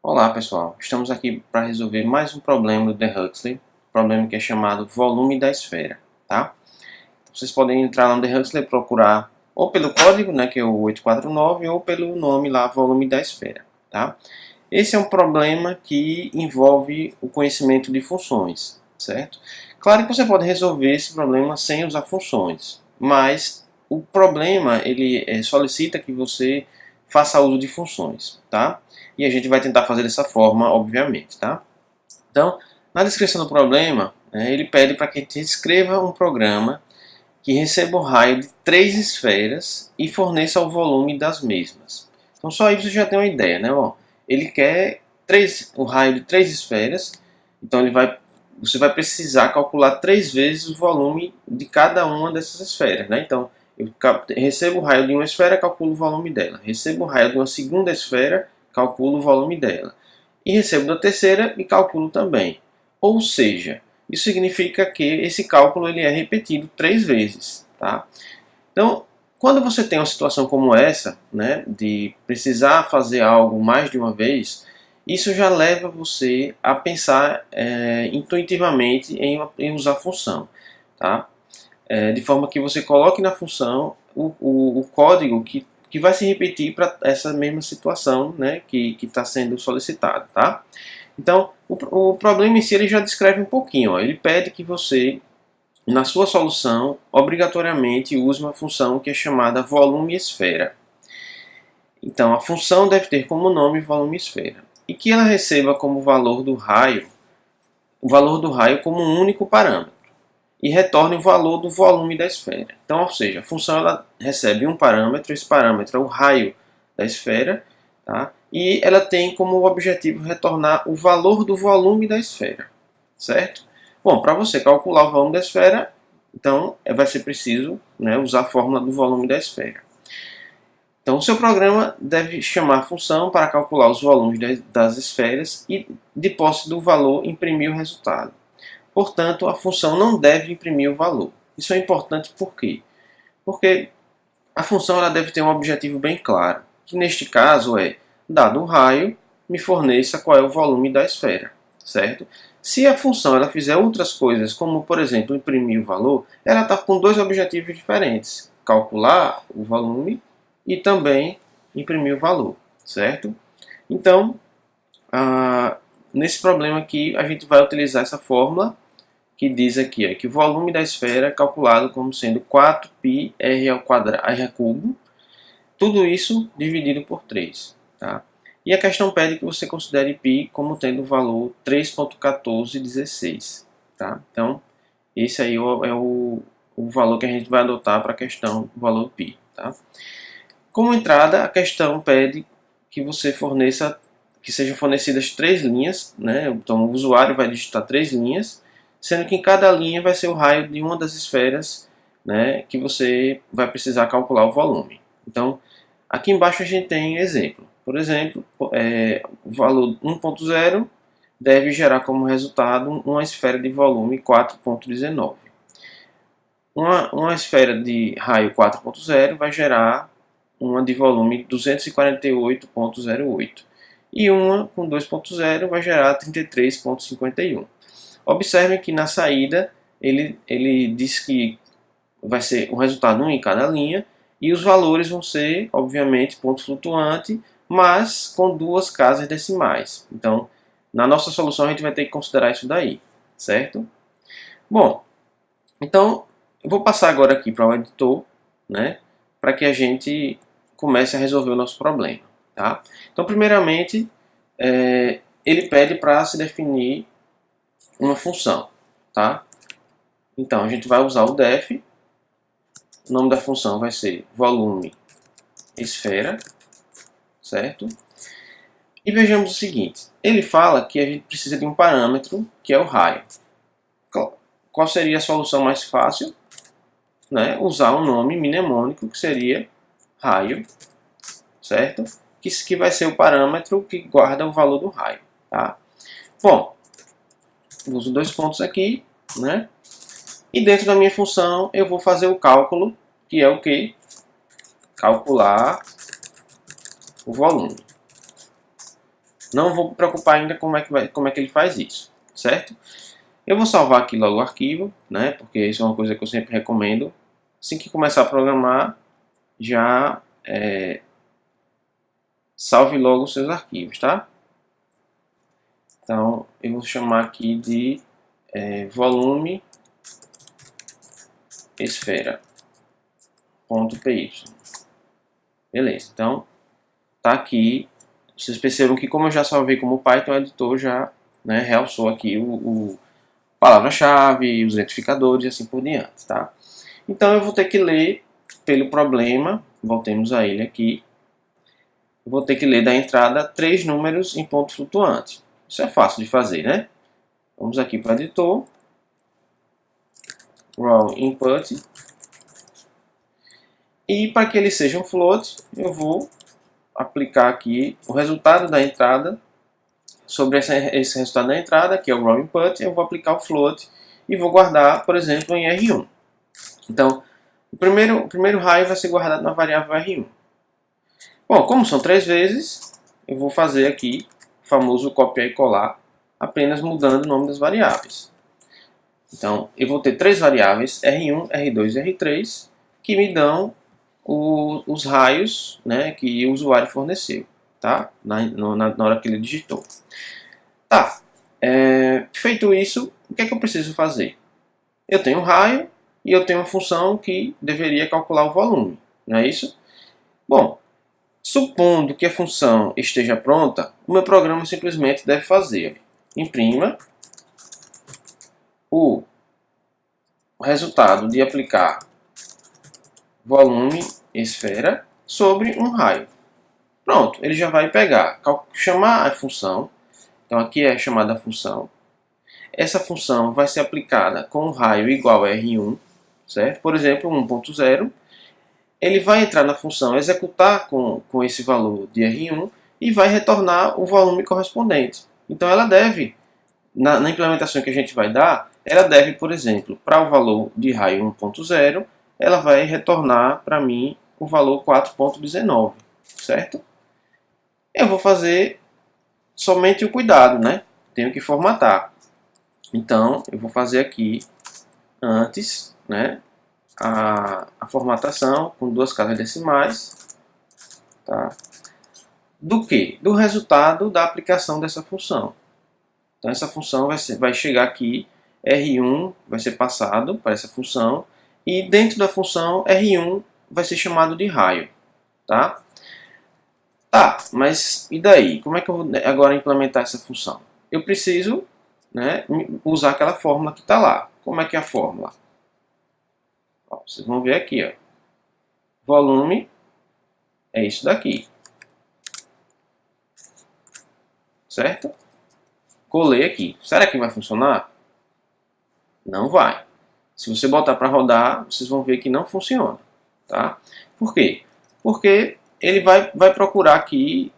Olá pessoal, estamos aqui para resolver mais um problema do The problema que é chamado volume da esfera, tá? Vocês podem entrar lá no The e procurar ou pelo código, né, que é o 849, ou pelo nome lá, volume da esfera, tá? Esse é um problema que envolve o conhecimento de funções, certo? Claro que você pode resolver esse problema sem usar funções, mas o problema ele solicita que você faça uso de funções, tá? E a gente vai tentar fazer dessa forma, obviamente, tá? Então, na descrição do problema, ele pede para que a gente escreva um programa que receba o raio de três esferas e forneça o volume das mesmas. Então, só aí você já tem uma ideia, né? Bom, ele quer o raio de três esferas, então você vai precisar calcular três vezes o volume de cada uma dessas esferas, né? Então, eu recebo o raio de uma esfera, calculo o volume dela. Recebo o raio de uma segunda esfera, calculo o volume dela. E recebo da terceira e calculo também. Ou seja, isso significa que esse cálculo ele é repetido três vezes. Tá? Então, quando você tem uma situação como essa, né, de precisar fazer algo mais de uma vez, isso já leva você a pensar intuitivamente em usar função. Tá? De forma que você coloque na função o código que vai se repetir para essa mesma situação, né, que está sendo solicitada. Tá? Então, o problema em si ele já descreve um pouquinho. Ó. Ele pede que você, na sua solução, obrigatoriamente use uma função que é chamada volume esfera. Então, a função deve ter como nome volume esfera. E que ela receba como valor do raio, o valor do raio como um único parâmetro. E retorne o valor do volume da esfera. Então, ou seja, a função ela recebe um parâmetro, esse parâmetro é o raio da esfera, tá? E ela tem como objetivo retornar o valor do volume da esfera, certo? Bom, para você calcular o volume da esfera, então vai ser preciso, né, usar a fórmula do volume da esfera. Então, o seu programa deve chamar a função para calcular os volumes das esferas e, de posse do valor, imprimir o resultado. Portanto, a função não deve imprimir o valor. Isso é importante por quê? Porque a função ela deve ter um objetivo bem claro, que neste caso é, dado um raio, me forneça qual é o volume da esfera, certo? Se a função ela fizer outras coisas, como por exemplo imprimir o valor, ela está com dois objetivos diferentes: calcular o volume e também imprimir o valor, certo? Então, nesse problema aqui, a gente vai utilizar essa fórmula que diz aqui que o volume da esfera é calculado como sendo 4πr ao quadrado, r cubo, tudo isso dividido por 3. Tá? E a questão pede que você considere π como tendo o valor 3.1416. Tá? Então, esse aí é o valor que a gente vai adotar para a questão do valor π. Tá? Como entrada, a questão pede que você forneça, que sejam fornecidas três linhas, né? Então o usuário vai digitar três linhas, sendo que em cada linha vai ser o raio de uma das esferas, né, que você vai precisar calcular o volume. Então, aqui embaixo a gente tem exemplo. Por exemplo, o valor 1.0 deve gerar como resultado uma esfera de volume 4.19. Uma esfera de raio 4.0 vai gerar uma de volume 248.08. E uma com 2.0 vai gerar 33.51. Observem que na saída ele diz que vai ser o resultado 1 em cada linha e os valores vão ser, obviamente, ponto flutuante, mas com duas casas decimais. Então, na nossa solução a gente vai ter que considerar isso daí, certo? Bom, então eu vou passar agora aqui para o editor, né, para que a gente comece a resolver o nosso problema. Tá? Então, primeiramente, ele pede para se definir uma função, tá? Então a gente vai usar o def, o nome da função vai ser volume esfera, certo? E vejamos o seguinte, ele fala que a gente precisa de um parâmetro que é o raio. Qual seria a solução mais fácil? Né? Usar um nome mnemônico que seria raio, certo? Que vai ser o parâmetro que guarda o valor do raio, tá? Bom, uso dois pontos aqui, né? E dentro da minha função eu vou fazer o cálculo, que é o que? Calcular o volume. Não vou me preocupar ainda como é que ele faz isso, certo? Eu vou salvar aqui logo o arquivo, né? Porque isso é uma coisa que eu sempre recomendo. Assim que começar a programar, já salve logo os seus arquivos, tá? Então, eu vou chamar aqui de volume esfera.py. Beleza, então tá aqui. Vocês percebam que como eu já salvei como Python, o editor já realçou aqui o palavra-chave, os identificadores e assim por diante, tá? Então eu vou ter que ler pelo problema, voltemos a ele aqui. Eu vou ter que ler da entrada 3 números em ponto flutuante. Isso é fácil de fazer, né? Vamos aqui para o editor. Raw input. E para que ele seja um float, eu vou aplicar aqui o resultado da entrada. Sobre esse resultado da entrada, que é o raw input, eu vou aplicar o float e vou guardar, por exemplo, em R1. Então, o primeiro raio vai ser guardado na variável R1. Bom, como são 3 vezes, eu vou fazer aqui o famoso copiar e colar, apenas mudando o nome das variáveis. Então, eu vou ter 3 variáveis, R1, R2 e R3, que me dão os raios, né, que o usuário forneceu, tá? Na hora que ele digitou. Tá, feito isso, o que é que eu preciso fazer? Eu tenho um raio e eu tenho uma função que deveria calcular o volume, não é isso? Bom, supondo que a função esteja pronta, o meu programa simplesmente deve fazer: imprima o resultado de aplicar volume esfera sobre um raio. Pronto, ele já vai pegar, chamar a função. Então aqui é chamada a função. Essa função vai ser aplicada com um raio igual a R1, certo? Por exemplo, 1.0. Ele vai entrar na função, executar com esse valor de R1 e vai retornar o volume correspondente. Então ela deve, na implementação que a gente vai dar, ela deve, por exemplo, para o valor de raio 1.0, ela vai retornar para mim o valor 4.19, certo? Eu vou fazer somente o cuidado, né? Tenho que formatar. Então, eu vou fazer aqui antes, né, a formatação com 2 casas decimais, tá? Do que? Do resultado da aplicação dessa função. Então, essa função vai chegar aqui, R1 vai ser passado para essa função, e dentro da função, R1 vai ser chamado de raio, tá? Tá, mas e daí? Como é que eu vou agora implementar essa função? Eu preciso, né, usar aquela fórmula que está lá. Como é que é a fórmula? Ó, vocês vão ver aqui, ó. Volume é isso daqui. Certo? Colei aqui. Será que vai funcionar? Não vai. Se você botar para rodar, vocês vão ver que não funciona. Tá? Por quê? Porque ele vai procurar aqui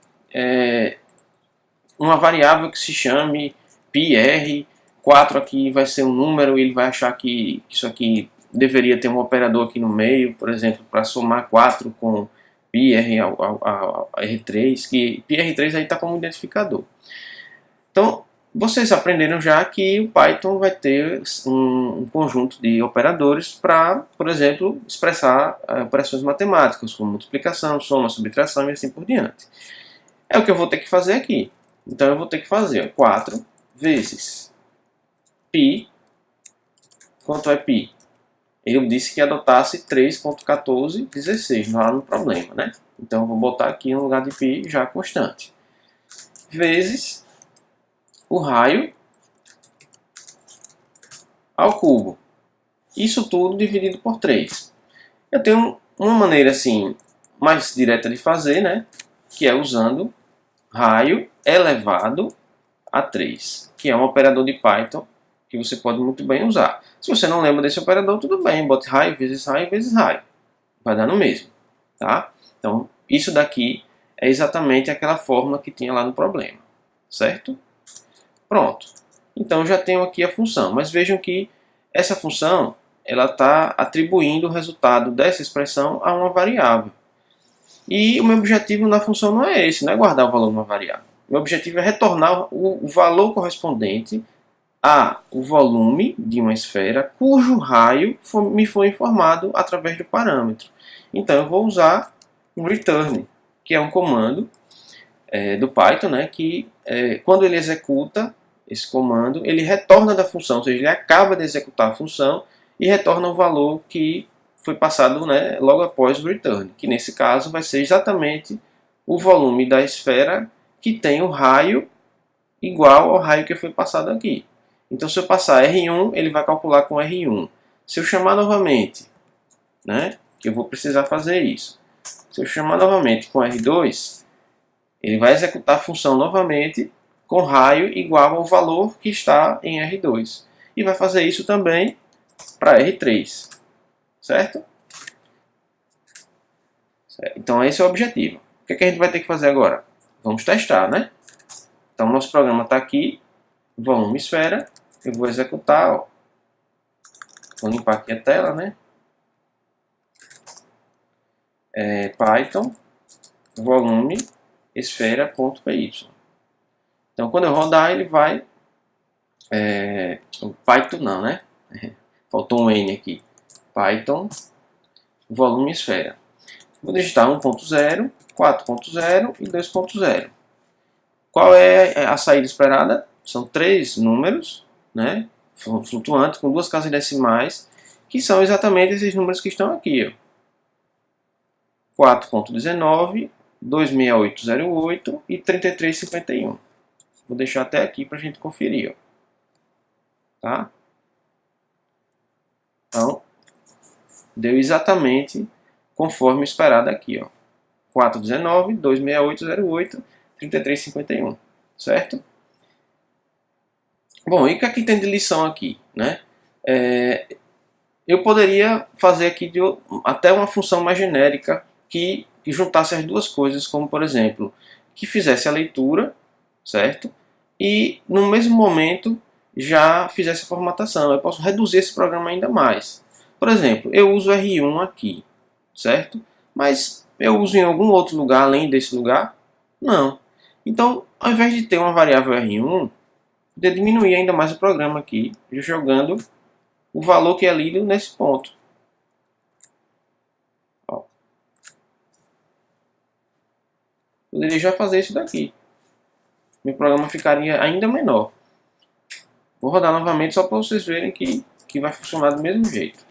uma variável que se chame PR. 4 aqui vai ser um número e ele vai achar que isso aqui deveria ter um operador aqui no meio, por exemplo, para somar 4 com PR a R3, que PR3 aí está como identificador. Então, vocês aprenderam já que o Python vai ter um conjunto de operadores para, por exemplo, expressar operações matemáticas, como multiplicação, soma, subtração e assim por diante. É o que eu vou ter que fazer aqui. Então, eu vou ter que fazer 4 vezes π. Quanto é π? Eu disse que adotasse 3.1416 lá no problema, né? Então, eu vou botar aqui no lugar de π já constante. Vezes o raio ao cubo. Isso tudo dividido por 3. Eu tenho uma maneira assim mais direta de fazer, né? Que é usando raio elevado a 3, que é um operador de Python que você pode muito bem usar. Se você não lembra desse operador, tudo bem, bote raio vezes raio vezes raio. Vai dar no mesmo, tá? Então, isso daqui é exatamente aquela fórmula que tinha lá no problema, certo? Pronto. Então, já tenho aqui a função, mas vejam que essa função ela está atribuindo o resultado dessa expressão a uma variável. E o meu objetivo na função não é esse, não é guardar o valor de uma variável. Meu objetivo é retornar o valor correspondente o volume de uma esfera cujo raio me foi informado através do parâmetro. Então eu vou usar um return, que é um comando do Python, né, que quando ele executa esse comando, ele retorna da função, ou seja, ele acaba de executar a função e retorna o valor que foi passado, né, logo após o return, que nesse caso vai ser exatamente o volume da esfera que tem o raio igual ao raio que foi passado aqui. Então, se eu passar R1, ele vai calcular com R1. Se eu chamar novamente, né, que eu vou precisar fazer isso. Se eu chamar novamente com R2, ele vai executar a função novamente com raio igual ao valor que está em R2. E vai fazer isso também para R3. Certo? Então, esse é o objetivo. O que a gente vai ter que fazer agora? Vamos testar, né? Então, nosso programa está aqui, volume esfera. Eu vou executar, ó. Vou limpar aqui a tela, né? Python volume esfera.py. Então, quando eu rodar, ele vai... o Python não, né? Faltou um N aqui. Python volume esfera. Vou digitar 1.0, 4.0 e 2.0. Qual é a saída esperada? São 3 números, né, flutuantes com 2 casas decimais, que são exatamente esses números que estão aqui. 4.19, 26808 e 3351. Vou deixar até aqui para a gente conferir. Ó. Tá? Então, deu exatamente conforme esperado aqui. Ó. 419, 26808, 3351. Certo? Bom, e o que aqui tem de lição aqui? Né? Eu poderia fazer aqui até uma função mais genérica que juntasse as duas coisas, como por exemplo, que fizesse a leitura, certo? E no mesmo momento já fizesse a formatação. Eu posso reduzir esse programa ainda mais. Por exemplo, eu uso R1 aqui, certo? Mas eu uso em algum outro lugar além desse lugar? Não. Então, ao invés de ter uma variável R1, poder diminuir ainda mais o programa aqui, jogando o valor que é lido nesse ponto. Ó. Poderia já fazer isso daqui. Meu programa ficaria ainda menor. Vou rodar novamente só para vocês verem que vai funcionar do mesmo jeito.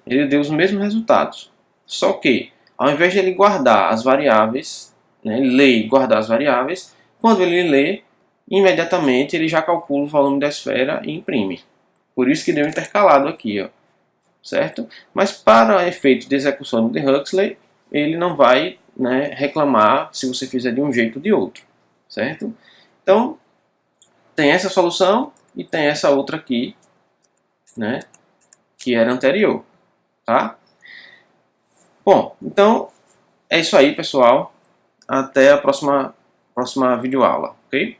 Ele deu os mesmos resultados. Só que, ao invés de ele guardar as variáveis, né, ler e guardar as variáveis, quando ele lê, imediatamente ele já calcula o volume da esfera e imprime. Por isso que deu intercalado aqui, ó, certo? Mas para efeito de execução do Huxley, ele não vai, né, reclamar se você fizer de um jeito ou de outro, certo? Então, tem essa solução e tem essa outra aqui, né, que era anterior, tá? Bom, então é isso aí, pessoal. Até a próxima videoaula, ok?